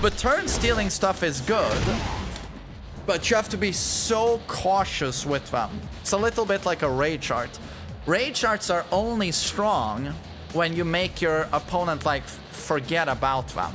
The turn stealing stuff is good, but you have to be so cautious with them. It's a little bit like a rage art. Rage arts are only strong when you make your opponent like forget about them.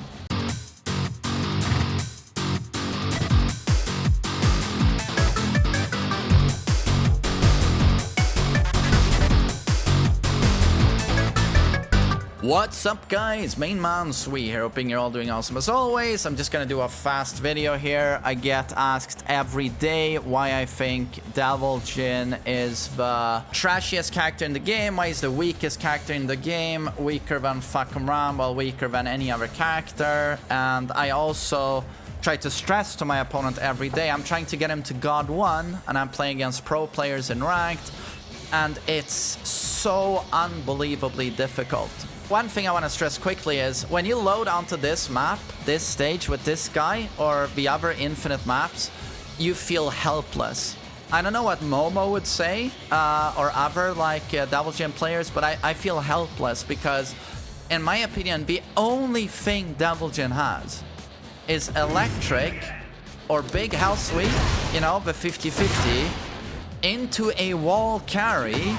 What's up guys, TheMainManSWE here, hoping you're all doing awesome as always. I'm just gonna do a fast video here. I get asked every day why I think Devil Jin is the trashiest character in the game, why he's the weakest character in the game, weaker than fucking Rumble, weaker than any other character. And I also try to stress to my opponent every day, I'm trying to get him to God 1, and I'm playing against pro players in ranked, and it's so unbelievably difficult. One thing I want to stress quickly is when you load onto this map, this stage with this guy or the other infinite maps, you feel helpless. I don't know what Momo would say or other like Devil Jin players, but I feel helpless because in my opinion, the only thing Devil Jin has is electric or big health sweep, you know, the 50-50, into a wall carry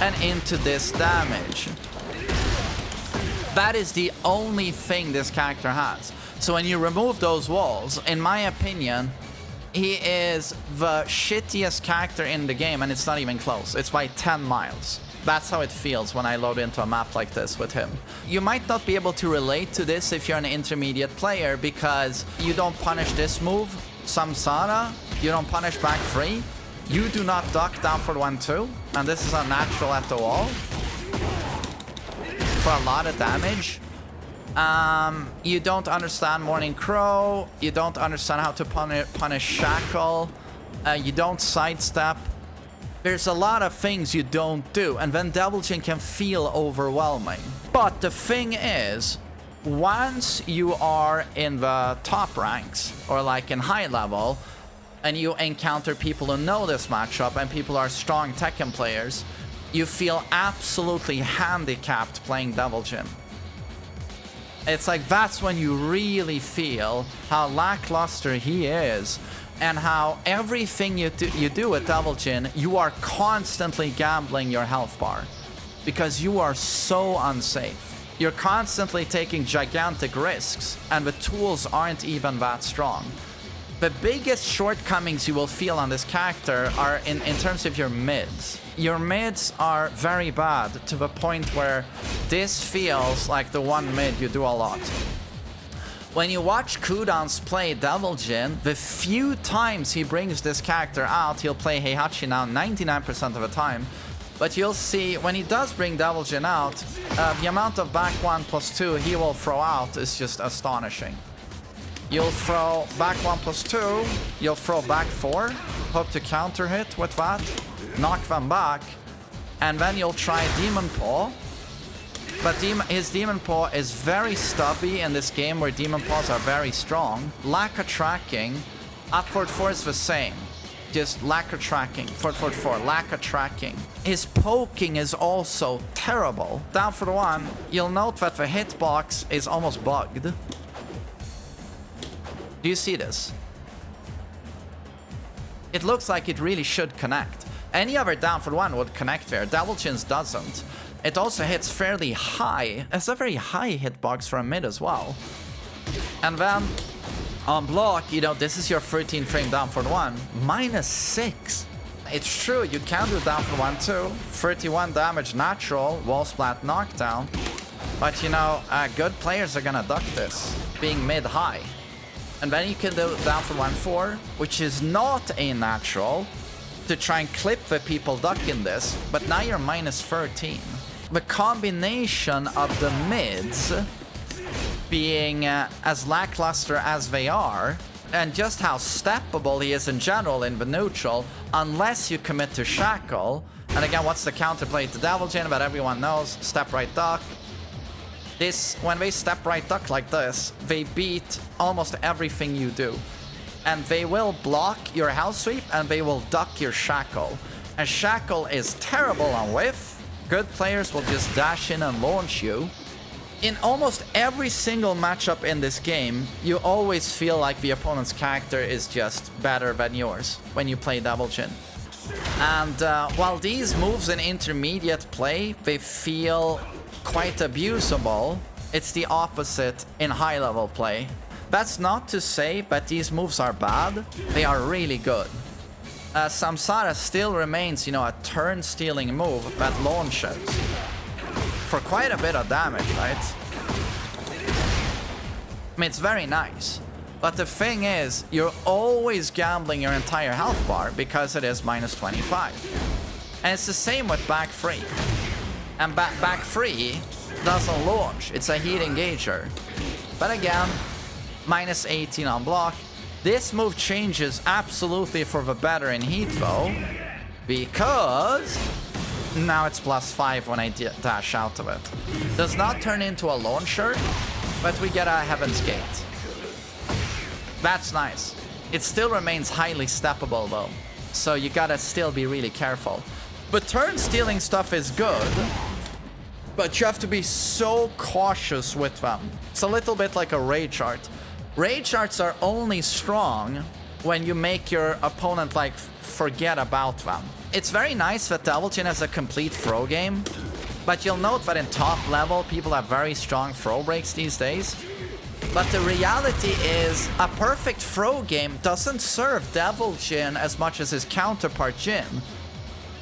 and into this damage. That is the only thing this character has. So when you remove those walls, in my opinion, he is the shittiest character in the game, and it's not even close. It's by 10 miles. That's how it feels when I load into a map like this with him. You might not be able to relate to this if you're an intermediate player because you don't punish this move, Samsara, you don't punish back 3, you do not duck down for 1-2, and this is unnatural at the wall. For a lot of damage. You don't understand Morning Crow, you don't understand how to punish Shackle, you don't sidestep. There's a lot of things you don't do, and then Devil Jin can feel overwhelming. But the thing is, once you are in the top ranks, or like in high level, and you encounter people who know this matchup, and people are strong Tekken players, you feel absolutely handicapped playing Devil Jin. It's like that's when you really feel how lackluster he is and how everything you do with Devil Jin, you are constantly gambling your health bar because you are so unsafe. You're constantly taking gigantic risks and the tools aren't even that strong. The biggest shortcomings you will feel on this character are in terms of your mids. Your mids are very bad to the point where this feels like the one mid you do a lot. When you watch Kudans play Devil Jin, the few times he brings this character out, he'll play Heihachi now 99% of the time, but you'll see when he does bring Devil Jin out, the amount of back 1+2 he will throw out is just astonishing. You'll throw back 1+2, you'll throw back 4, hope to counter hit with that, knock them back, and then you'll try Demon Paw. But his Demon Paw is very stubby in this game where Demon Paws are very strong. Lack of tracking, upward 4 is the same. Just lack of tracking, forward 4, lack of tracking. His poking is also terrible. Down for the 1, you'll note that the hitbox is almost bugged. Do you see this? It looks like it really should connect. Any other down for 1 would connect there. Devil Jin's doesn't. It also hits fairly high. It's a very high hitbox for a mid as well. And then on block, you know, this is your 13 frame down for 1. -6. It's true, you can do down for 1 too. 31 damage natural, wall splat knockdown. But you know, good players are gonna duck this, being mid-high. And then you can do down for 1-4, which is not a natural, to try and clip the people ducking this, but now you're -13. The combination of the mids being as lackluster as they are, and just how steppable he is in general in the neutral, unless you commit to Shackle. And again, what's the counterplay to Devil Jin that everyone knows? Step right duck. When they step right duck like this, they beat almost everything you do. And they will block your house sweep and they will duck your Shackle. And Shackle is terrible on whiff. Good players will just dash in and launch you. In almost every single matchup in this game, you always feel like the opponent's character is just better than yours when you play Devil Jin. And while these moves in intermediate play, they feel quite abusable, it's the opposite in high-level play. That's not to say that these moves are bad, they are really good. Samsara still remains, you know, a turn-stealing move that launches for quite a bit of damage, right? I mean, it's very nice. But the thing is, you're always gambling your entire health bar because it is minus 25. And it's the same with back 3. And back 3 doesn't launch, it's a heat engager. But again, minus 18 on block. This move changes absolutely for the better in heat though, because now it's plus 5 when I dash out of it. Does not turn into a launcher, but we get a Heaven's Gate. That's nice. It still remains highly steppable though, so you gotta still be really careful. But turn stealing stuff is good, but you have to be so cautious with them. It's a little bit like a rage art. Rage arts are only strong when you make your opponent like forget about them. It's very nice that Devil Jin has a complete throw game, but you'll note that in top level people have very strong throw breaks these days. But the reality is a perfect throw game doesn't serve Devil Jin as much as his counterpart Jin.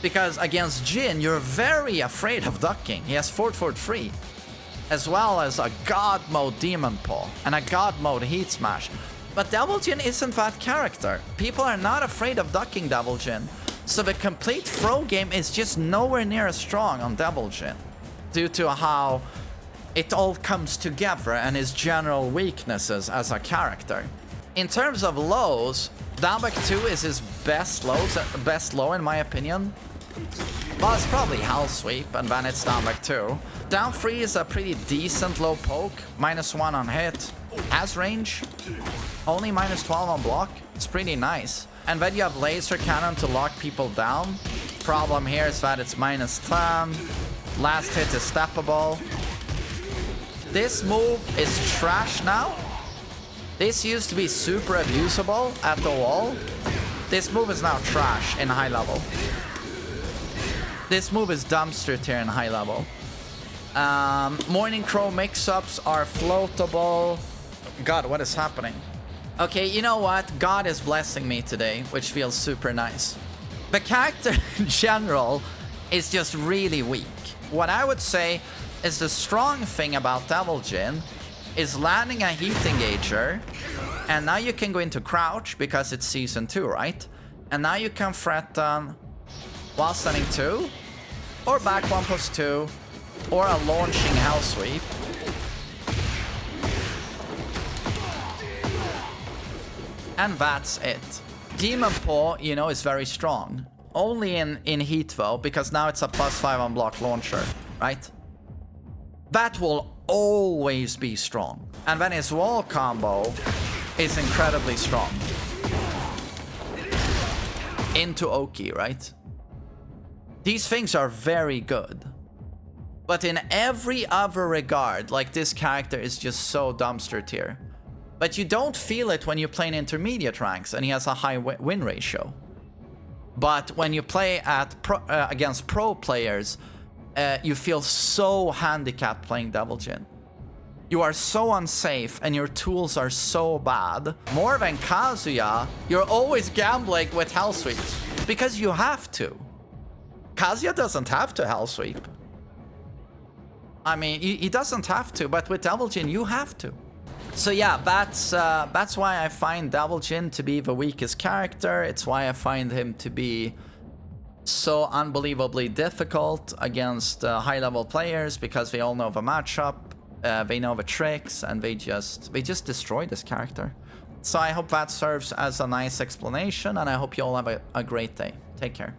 Because against Jin, you're very afraid of ducking. He has forward 3, as well as a God mode Demon Paw and a God mode Heat Smash. But Devil Jin isn't that character. People are not afraid of ducking Devil Jin. So the complete throw game is just nowhere near as strong on Devil Jin, due to how it all comes together and his general weaknesses as a character. In terms of lows, down back 2 is his best low in my opinion. Well, it's probably Hell Sweep, and then it's down back 2. Down 3 is a pretty decent low poke, minus 1 on hit. Has range, only minus 12 on block. It's pretty nice. And then you have laser cannon to lock people down. Problem here is that it's minus 10. Last hit is steppable. This move is trash now. This used to be super abusable at the wall. This move is now trash in high level. This move is dumpster tier in high level. Morning Crow mix-ups are floatable. God, what is happening? Okay, you know what? God is blessing me today, which feels super nice. The character in general is just really weak. What I would say is the strong thing about Devil Jin is landing a heat engager, and now you can go into crouch because it's season 2, right? And now you can threaten while standing 2, or back 1+2, or a launching Hell Sweep. And that's it. Demon Paw, you know, is very strong. Only in heat though, because now it's a +5 on block launcher, right? That will always be strong. And then his wall combo is incredibly strong. Into Oki, right? These things are very good. But in every other regard, like, this character is just so dumpster tier. But you don't feel it when you play in intermediate ranks and he has a high win ratio. But when you play at against pro players, you feel so handicapped playing Devil Jin. You are so unsafe and your tools are so bad. More than Kazuya, you're always gambling with Hell Sweeps because you have to. Kazuya doesn't have to Hell Sweep. I mean, he doesn't have to, but with Devil Jin, you have to. So yeah, that's why I find Devil Jin to be the weakest character. It's why I find him to be so unbelievably difficult against high-level players, because they all know the matchup, they know the tricks, and they just destroy this character. So I hope that serves as a nice explanation, and I hope you all have a great day. Take care.